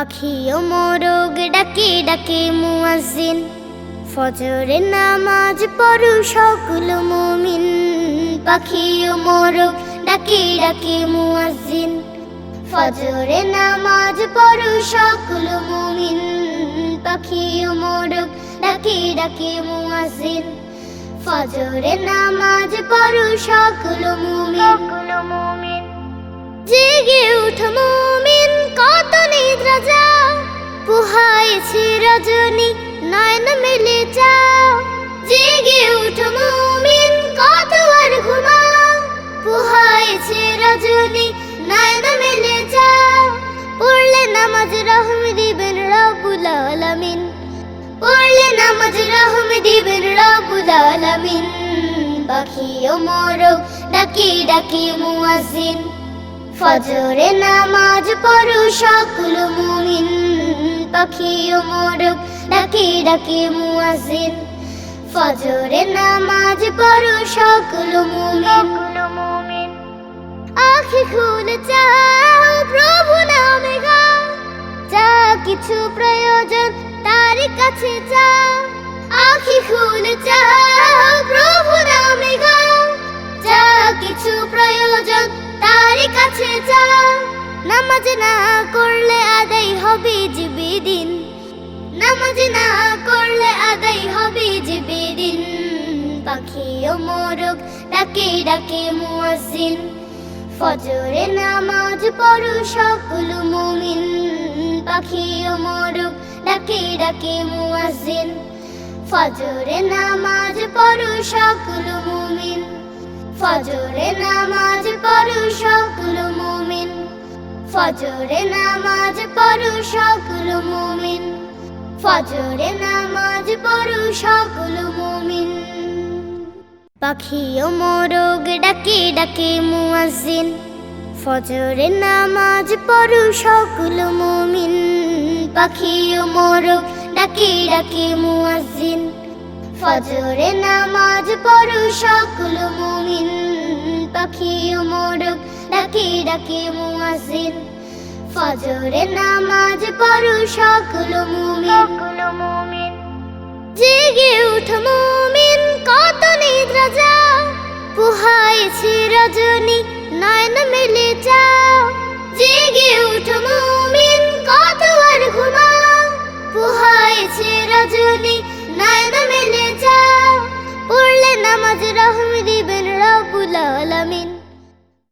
পাখি ও মোরগ ডাকে ডাকে মুয়াজ্জিন, ফজরে নামাজ পড়ো সকল মুমিন। পাখি ও মোরগ ডাকে ডাকে মুয়াজ্জিন, ফজরে নামাজ পড়ো সকল মুমিন। পাখি ও মোরগ ডাকে ডাকে মুয়াজ্জিন, ফজরে নামাজ পড়ো সকল মুমিন। জেগে উঠো মুমিন, কত নিদ্রা যাও, পোহাইছে রজনী নয়ন মেলে চাও। জেগে উঠো মুমিন, কত আর ঘুমাও, পোহাইছে রজনী নয়ন মেলে চাও। পড়লে নামাজ রহম দিবেন রব্বুল আলামিন, পড়লে নামাজ রহম দিবেন রব্বুল আলামিন। পাখি ও মোরগ ডাকে ডাকে মুয়াজ্জিন, ফজরে নামাজ পড়ো সকল মুমিন। পাখি ও মোরগ ডাকে ডাকে মুয়াজ্জিন, ফজরে নামাজ পড়ো সকল মুমিন। আঁখি খুলে চাও, প্রভু নামে গাও, যা কিছু প্রয়োজন তারই কাছে চাও। আঁখি খুলে চাও, প্রভু নামে গাও, যা কিছু প্রয়োজন তারই কাছে চাও। নামাজ না করলে আদায় হবে যে বেদিন, নামাজ না করলে আদায় হবে যে বেদিন। পাখি ও মোরগ ডাকে ডাকে মুয়াজ্জিন, ফজরে নামাজ পড়ো সকল মুমিন। পাখি ও মোরগ ডাকে ডাকে মুয়াজ্জিন, ফজরে নামাজ পড়ো সকল মুমিন। ফজরে নামাজ পড়ো সকল মুমিন, ফজরে নামাজ পড়ো সকল মুমিন। ফজরে নামাজ পড়ো সকল মুমিন। পাখি ও মোরগ ডাকে ডাকে মুয়াজ্জিন, ফজরে নামাজ পড়ো সকল মুমিন। পাখি ও মোরগ ডাকে ডাকে মুয়াজ্জিন, ফজরে নামাজ পড়ো সকল মুমিন। পাখি ও মোরগ ডাকে ডাকে মুয়াজ্জিন, ফজরে নামাজ পড়ো সকল মুমিন। জেগে উঠো মুমিন, কত নিদ্রা যাও, পোহাইছে রজনী নয়ন মেলে চাও। জেগে উঠো মুমিন, কত আর ঘুমাও, পোহাইছে রজনী নয়ন মেলে চাও। পড়লে নামাজ রহম দিবেন রব